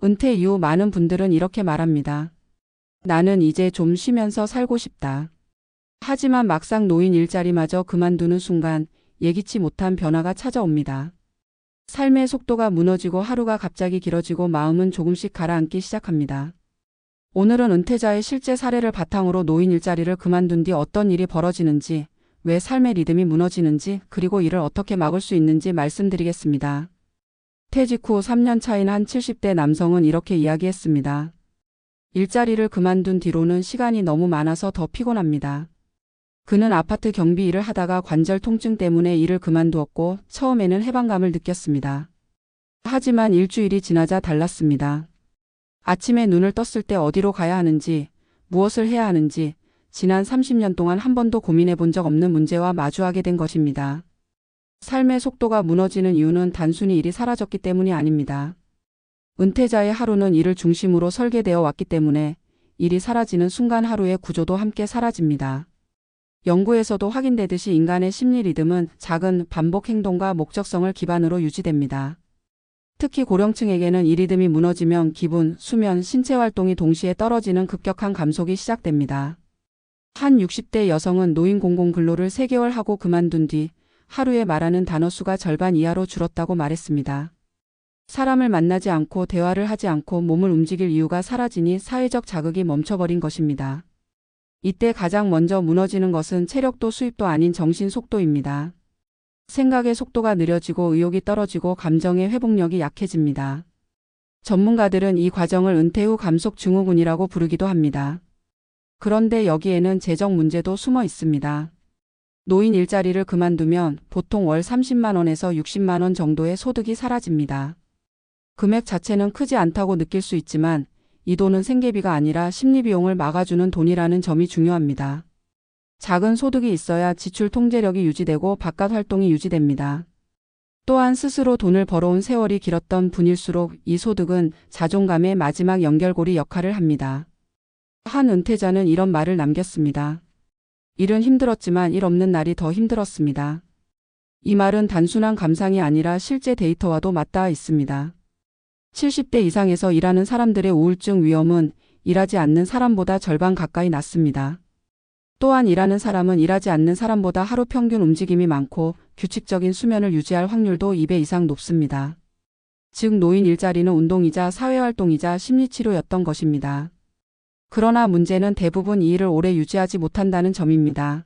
은퇴 이후 많은 분들은 이렇게 말합니다. 나는 이제 좀 쉬면서 살고 싶다. 하지만 막상 노인 일자리마저 그만두는 순간 예기치 못한 변화가 찾아옵니다. 삶의 속도가 무너지고 하루가 갑자기 길어지고 마음은 조금씩 가라앉기 시작합니다. 오늘은 은퇴자의 실제 사례를 바탕으로 노인 일자리를 그만둔 뒤 어떤 일이 벌어지는지, 왜 삶의 리듬이 무너지는지, 그리고 이를 어떻게 막을 수 있는지 말씀드리겠습니다. 퇴직 후 3년 차인 한 70대 남성은 이렇게 이야기했습니다. 일자리를 그만둔 뒤로는 시간이 너무 많아서 더 피곤합니다. 그는 아파트 경비 일을 하다가 관절 통증 때문에 일을 그만두었고 처음에는 해방감을 느꼈습니다. 하지만 일주일이 지나자 달랐습니다. 아침에 눈을 떴을 때 어디로 가야 하는지, 무엇을 해야 하는지 지난 30년 동안 한 번도 고민해 본 적 없는 문제와 마주하게 된 것입니다. 삶의 속도가 무너지는 이유는 단순히 일이 사라졌기 때문이 아닙니다. 은퇴자의 하루는 일을 중심으로 설계되어 왔기 때문에 일이 사라지는 순간 하루의 구조도 함께 사라집니다. 연구에서도 확인되듯이 인간의 심리 리듬은 작은 반복 행동과 목적성을 기반으로 유지됩니다. 특히 고령층에게는 이 리듬이 무너지면 기분, 수면, 신체 활동이 동시에 떨어지는 급격한 감속이 시작됩니다. 한 60대 여성은 노인 공공 근로를 3개월 하고 그만둔 뒤 하루에 말하는 단어 수가 절반 이하로 줄었다고 말했습니다. 사람을 만나지 않고 대화를 하지 않고 몸을 움직일 이유가 사라지니 사회적 자극이 멈춰버린 것입니다. 이때 가장 먼저 무너지는 것은 체력도 수입도 아닌 정신 속도입니다. 생각의 속도가 느려지고 의욕이 떨어지고 감정의 회복력이 약해집니다. 전문가들은 이 과정을 은퇴 후 감속 증후군이라고 부르기도 합니다. 그런데 여기에는 재정 문제도 숨어 있습니다. 노인 일자리를 그만두면 보통 월 30만 원에서 60만 원 정도의 소득이 사라집니다. 금액 자체는 크지 않다고 느낄 수 있지만 이 돈은 생계비가 아니라 심리비용을 막아주는 돈이라는 점이 중요합니다. 작은 소득이 있어야 지출 통제력이 유지되고 바깥 활동이 유지됩니다. 또한 스스로 돈을 벌어온 세월이 길었던 분일수록 이 소득은 자존감의 마지막 연결고리 역할을 합니다. 한 은퇴자는 이런 말을 남겼습니다. 일은 힘들었지만 일 없는 날이 더 힘들었습니다. 이 말은 단순한 감상이 아니라 실제 데이터와도 맞닿아 있습니다. 70대 이상에서 일하는 사람들의 우울증 위험은 일하지 않는 사람보다 절반 가까이 낮습니다. 또한 일하는 사람은 일하지 않는 사람보다 하루 평균 움직임이 많고 규칙적인 수면을 유지할 확률도 2배 이상 높습니다. 즉 노인 일자리는 운동이자 사회활동이자 심리치료였던 것입니다. 그러나 문제는 대부분 이 일을 오래 유지하지 못한다는 점입니다.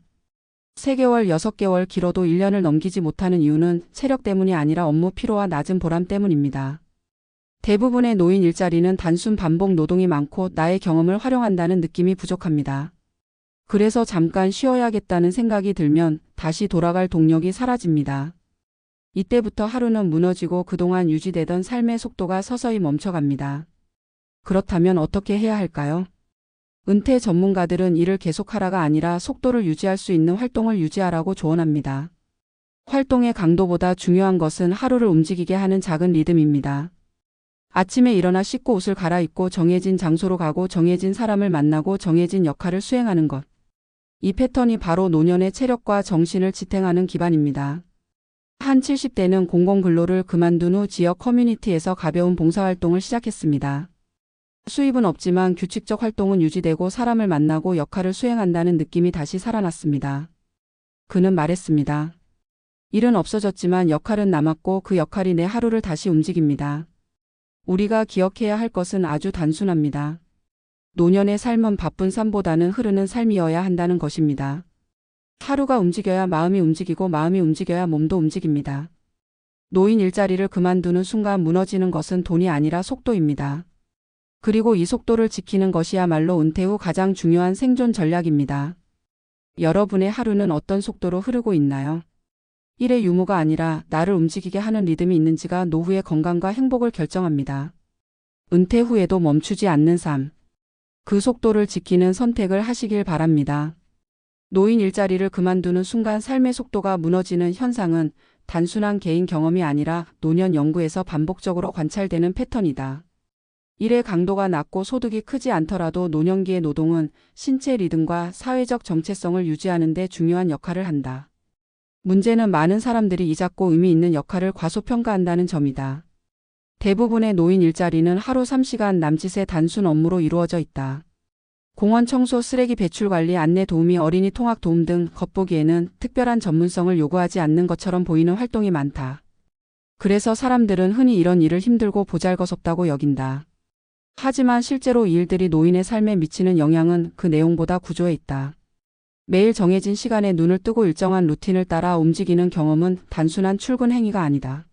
3개월, 6개월, 길어도 1년을 넘기지 못하는 이유는 체력 때문이 아니라 업무 피로와 낮은 보람 때문입니다. 대부분의 노인 일자리는 단순 반복 노동이 많고 나의 경험을 활용한다는 느낌이 부족합니다. 그래서 잠깐 쉬어야겠다는 생각이 들면 다시 돌아갈 동력이 사라집니다. 이때부터 하루는 무너지고 그동안 유지되던 삶의 속도가 서서히 멈춰갑니다. 그렇다면 어떻게 해야 할까요? 은퇴 전문가들은 일을 계속하라가 아니라 속도를 유지할 수 있는 활동을 유지하라고 조언합니다. 활동의 강도보다 중요한 것은 하루를 움직이게 하는 작은 리듬입니다. 아침에 일어나 씻고 옷을 갈아입고 정해진 장소로 가고 정해진 사람을 만나고 정해진 역할을 수행하는 것. 이 패턴이 바로 노년의 체력과 정신을 지탱하는 기반입니다. 한 70대는 공공근로를 그만둔 후 지역 커뮤니티에서 가벼운 봉사활동을 시작했습니다. 수입은 없지만 규칙적 활동은 유지되고 사람을 만나고 역할을 수행한다는 느낌이 다시 살아났습니다. 그는 말했습니다. 일은 없어졌지만 역할은 남았고 그 역할이 내 하루를 다시 움직입니다. 우리가 기억해야 할 것은 아주 단순합니다. 노년의 삶은 바쁜 삶보다는 흐르는 삶이어야 한다는 것입니다. 하루가 움직여야 마음이 움직이고 마음이 움직여야 몸도 움직입니다. 노인 일자리를 그만두는 순간 무너지는 것은 돈이 아니라 속도입니다. 그리고 이 속도를 지키는 것이야말로 은퇴 후 가장 중요한 생존 전략입니다. 여러분의 하루는 어떤 속도로 흐르고 있나요? 일의 유무가 아니라 나를 움직이게 하는 리듬이 있는지가 노후의 건강과 행복을 결정합니다. 은퇴 후에도 멈추지 않는 삶. 그 속도를 지키는 선택을 하시길 바랍니다. 노인 일자리를 그만두는 순간 삶의 속도가 무너지는 현상은 단순한 개인 경험이 아니라 노년 연구에서 반복적으로 관찰되는 패턴이다. 일의 강도가 낮고 소득이 크지 않더라도 노년기의 노동은 신체 리듬과 사회적 정체성을 유지하는 데 중요한 역할을 한다. 문제는 많은 사람들이 이 작고 의미 있는 역할을 과소평가한다는 점이다. 대부분의 노인 일자리는 하루 3시간 남짓의 단순 업무로 이루어져 있다. 공원 청소, 쓰레기 배출 관리, 안내 도우미, 어린이 통학 도움 등 겉보기에는 특별한 전문성을 요구하지 않는 것처럼 보이는 활동이 많다. 그래서 사람들은 흔히 이런 일을 힘들고 보잘것없다고 여긴다. 하지만 실제로 이 일들이 노인의 삶에 미치는 영향은 그 내용보다 구조에 있다. 매일 정해진 시간에 눈을 뜨고 일정한 루틴을 따라 움직이는 경험은 단순한 출근 행위가 아니다.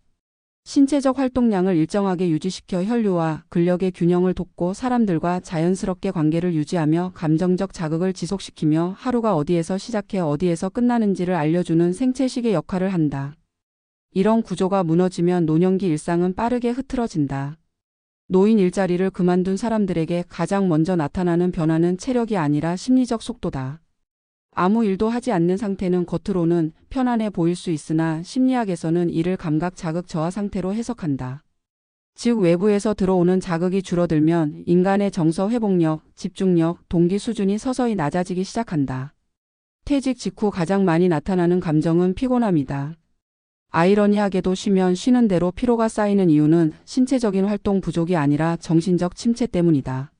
신체적 활동량을 일정하게 유지시켜 혈류와 근력의 균형을 돕고 사람들과 자연스럽게 관계를 유지하며 감정적 자극을 지속시키며 하루가 어디에서 시작해 어디에서 끝나는지를 알려주는 생체식의 역할을 한다. 이런 구조가 무너지면 노년기 일상은 빠르게 흐트러진다. 노인 일자리를 그만둔 사람들에게 가장 먼저 나타나는 변화는 체력이 아니라 심리적 속도다. 아무 일도 하지 않는 상태는 겉으로는 편안해 보일 수 있으나 심리학에서는 이를 감각 자극 저하 상태로 해석한다. 즉 외부에서 들어오는 자극이 줄어들면 인간의 정서 회복력, 집중력, 동기 수준이 서서히 낮아지기 시작한다. 퇴직 직후 가장 많이 나타나는 감정은 피곤함이다. 아이러니하게도 쉬면 쉬는 대로 피로가 쌓이는 이유는 신체적인 활동 부족이 아니라 정신적 침체 때문이다.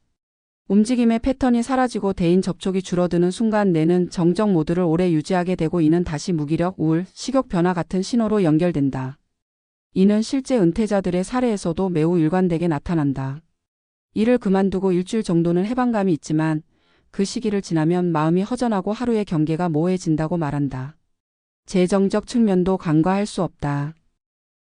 움직임의 패턴이 사라지고 대인 접촉이 줄어드는 순간 뇌는 정적 모드를 오래 유지하게 되고 이는 다시 무기력, 우울, 식욕 변화 같은 신호로 연결된다. 이는 실제 은퇴자들의 사례에서도 매우 일관되게 나타난다. 일을 그만두고 일주일 정도는 해방감이 있지만 그 시기를 지나면 마음이 허전하고 하루의 경계가 모호해진다고 말한다. 재정적 측면도 간과할 수 없다.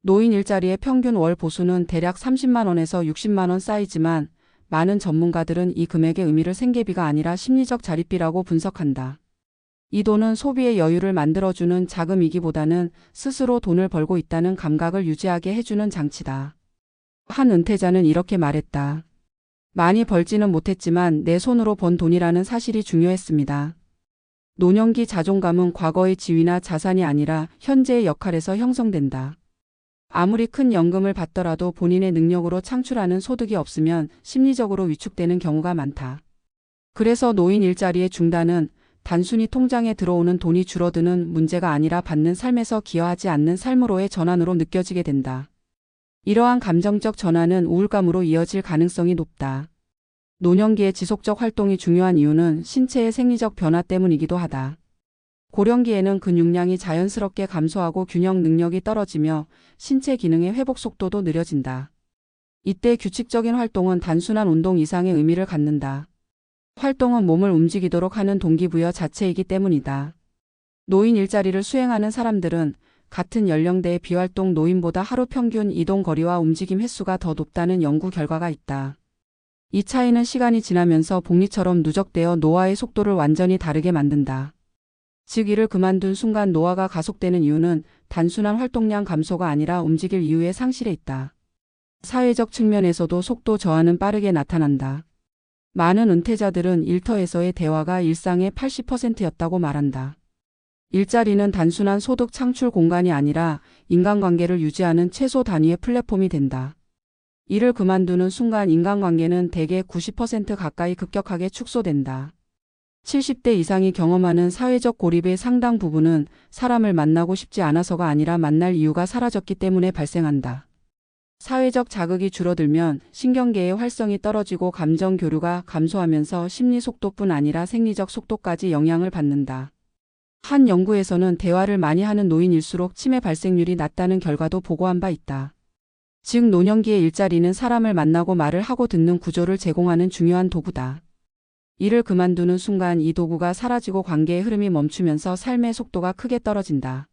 노인 일자리의 평균 월 보수는 대략 30만 원에서 60만 원 사이지만 많은 전문가들은 이 금액의 의미를 생계비가 아니라 심리적 자립비라고 분석한다. 이 돈은 소비의 여유를 만들어주는 자금이기보다는 스스로 돈을 벌고 있다는 감각을 유지하게 해주는 장치다. 한 은퇴자는 이렇게 말했다. 많이 벌지는 못했지만 내 손으로 번 돈이라는 사실이 중요했습니다. 노년기 자존감은 과거의 지위나 자산이 아니라 현재의 역할에서 형성된다. 아무리 큰 연금을 받더라도 본인의 능력으로 창출하는 소득이 없으면 심리적으로 위축되는 경우가 많다. 그래서 노인 일자리의 중단은 단순히 통장에 들어오는 돈이 줄어드는 문제가 아니라 받는 삶에서 기여하지 않는 삶으로의 전환으로 느껴지게 된다. 이러한 감정적 전환은 우울감으로 이어질 가능성이 높다. 노년기의 지속적 활동이 중요한 이유는 신체의 생리적 변화 때문이기도 하다. 고령기에는 근육량이 자연스럽게 감소하고 균형 능력이 떨어지며 신체 기능의 회복 속도도 느려진다. 이때 규칙적인 활동은 단순한 운동 이상의 의미를 갖는다. 활동은 몸을 움직이도록 하는 동기부여 자체이기 때문이다. 노인 일자리를 수행하는 사람들은 같은 연령대의 비활동 노인보다 하루 평균 이동 거리와 움직임 횟수가 더 높다는 연구 결과가 있다. 이 차이는 시간이 지나면서 복리처럼 누적되어 노화의 속도를 완전히 다르게 만든다. 즉 이를 그만둔 순간 노화가 가속되는 이유는 단순한 활동량 감소가 아니라 움직일 이유의 상실에 있다. 사회적 측면에서도 속도 저하는 빠르게 나타난다. 많은 은퇴자들은 일터에서의 대화가 일상의 80%였다고 말한다. 일자리는 단순한 소득 창출 공간이 아니라 인간관계를 유지하는 최소 단위의 플랫폼이 된다. 이를 그만두는 순간 인간관계는 대개 90% 가까이 급격하게 축소된다. 70대 이상이 경험하는 사회적 고립의 상당 부분은 사람을 만나고 싶지 않아서가 아니라 만날 이유가 사라졌기 때문에 발생한다. 사회적 자극이 줄어들면 신경계의 활성이 떨어지고 감정 교류가 감소하면서 심리 속도뿐 아니라 생리적 속도까지 영향을 받는다. 한 연구에서는 대화를 많이 하는 노인일수록 치매 발생률이 낮다는 결과도 보고한 바 있다. 즉 노년기의 일자리는 사람을 만나고 말을 하고 듣는 구조를 제공하는 중요한 도구다. 일을 그만두는 순간 이 도구가 사라지고 관계의 흐름이 멈추면서 삶의 속도가 크게 떨어진다.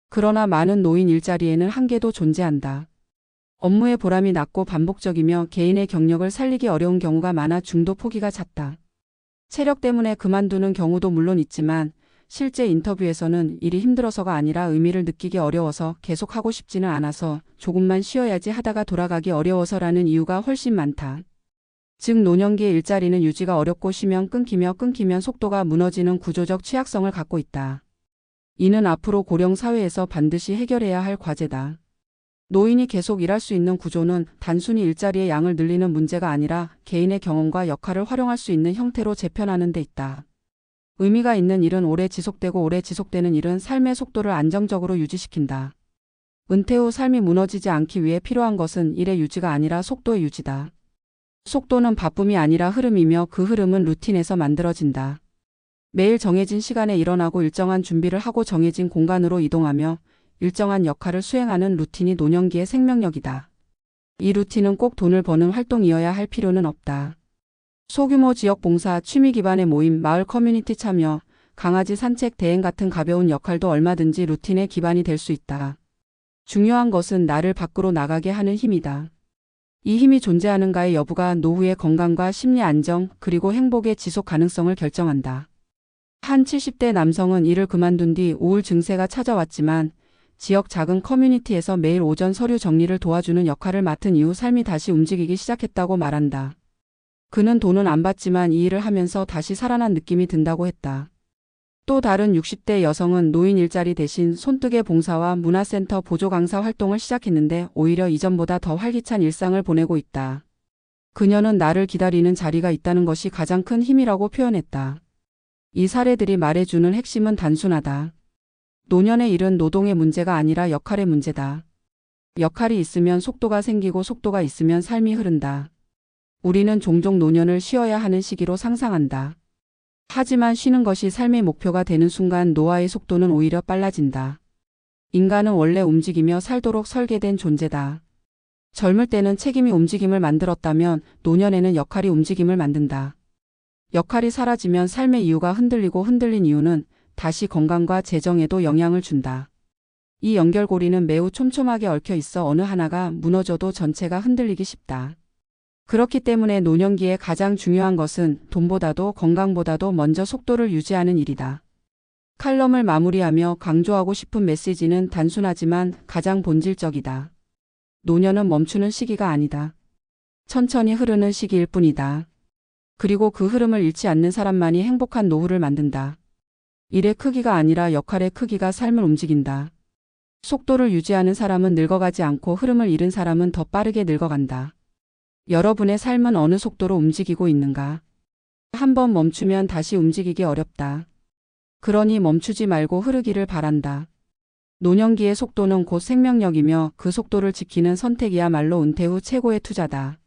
그러나 많은 노인 일자리에는 한계도 존재한다. 업무의 보람이 낮고 반복적이며 개인의 경력을 살리기 어려운 경우가 많아 중도 포기가 잦다. 체력 때문에 그만두는 경우도 물론 있지만 실제 인터뷰에서는 일이 힘들어서가 아니라 의미를 느끼기 어려워서 계속하고 싶지는 않아서 조금만 쉬어야지 하다가 돌아가기 어려워서라는 이유가 훨씬 많다. 즉 노년기의 일자리는 유지가 어렵고 쉬면 끊기면 속도가 무너지는 구조적 취약성을 갖고 있다. 이는 앞으로 고령 사회에서 반드시 해결해야 할 과제다. 노인이 계속 일할 수 있는 구조는 단순히 일자리의 양을 늘리는 문제가 아니라 개인의 경험과 역할을 활용할 수 있는 형태로 재편하는 데 있다. 의미가 있는 일은 오래 지속되고 오래 지속되는 일은 삶의 속도를 안정적으로 유지시킨다. 은퇴 후 삶이 무너지지 않기 위해 필요한 것은 일의 유지가 아니라 속도의 유지다. 속도는 바쁨이 아니라 흐름이며 그 흐름은 루틴에서 만들어진다. 매일 정해진 시간에 일어나고 일정한 준비를 하고 정해진 공간으로 이동하며 일정한 역할을 수행하는 루틴이 노년기의 생명력이다. 이 루틴은 꼭 돈을 버는 활동이어야 할 필요는 없다. 소규모 지역 봉사, 취미 기반의 모임, 마을 커뮤니티 참여, 강아지 산책, 대행 같은 가벼운 역할도 얼마든지 루틴의 기반이 될 수 있다. 중요한 것은 나를 밖으로 나가게 하는 힘이다. 이 힘이 존재하는가의 여부가 노후의 건강과 심리 안정 그리고 행복의 지속 가능성을 결정한다. 한 70대 남성은 일을 그만둔 뒤 우울 증세가 찾아왔지만 지역 작은 커뮤니티에서 매일 오전 서류 정리를 도와주는 역할을 맡은 이후 삶이 다시 움직이기 시작했다고 말한다. 그는 돈은 안 받지만 이 일을 하면서 다시 살아난 느낌이 든다고 했다. 또 다른 60대 여성은 노인 일자리 대신 손뜨개 봉사와 문화센터 보조 강사 활동을 시작했는데 오히려 이전보다 더 활기찬 일상을 보내고 있다. 그녀는 나를 기다리는 자리가 있다는 것이 가장 큰 힘이라고 표현했다. 이 사례들이 말해주는 핵심은 단순하다. 노년의 일은 노동의 문제가 아니라 역할의 문제다. 역할이 있으면 속도가 생기고 속도가 있으면 삶이 흐른다. 우리는 종종 노년을 쉬어야 하는 시기로 상상한다. 하지만 쉬는 것이 삶의 목표가 되는 순간 노화의 속도는 오히려 빨라진다. 인간은 원래 움직이며 살도록 설계된 존재다. 젊을 때는 책임이 움직임을 만들었다면 노년에는 역할이 움직임을 만든다. 역할이 사라지면 삶의 이유가 흔들리고 흔들린 이유는 다시 건강과 재정에도 영향을 준다. 이 연결고리는 매우 촘촘하게 얽혀 있어 어느 하나가 무너져도 전체가 흔들리기 쉽다. 그렇기 때문에 노년기에 가장 중요한 것은 돈보다도 건강보다도 먼저 속도를 유지하는 일이다. 칼럼을 마무리하며 강조하고 싶은 메시지는 단순하지만 가장 본질적이다. 노년은 멈추는 시기가 아니다. 천천히 흐르는 시기일 뿐이다. 그리고 그 흐름을 잃지 않는 사람만이 행복한 노후를 만든다. 일의 크기가 아니라 역할의 크기가 삶을 움직인다. 속도를 유지하는 사람은 늙어가지 않고 흐름을 잃은 사람은 더 빠르게 늙어간다. 여러분의 삶은 어느 속도로 움직이고 있는가? 한번 멈추면 다시 움직이기 어렵다. 그러니 멈추지 말고 흐르기를 바란다. 노년기의 속도는 곧 생명력이며 그 속도를 지키는 선택이야말로 은퇴 후 최고의 투자다.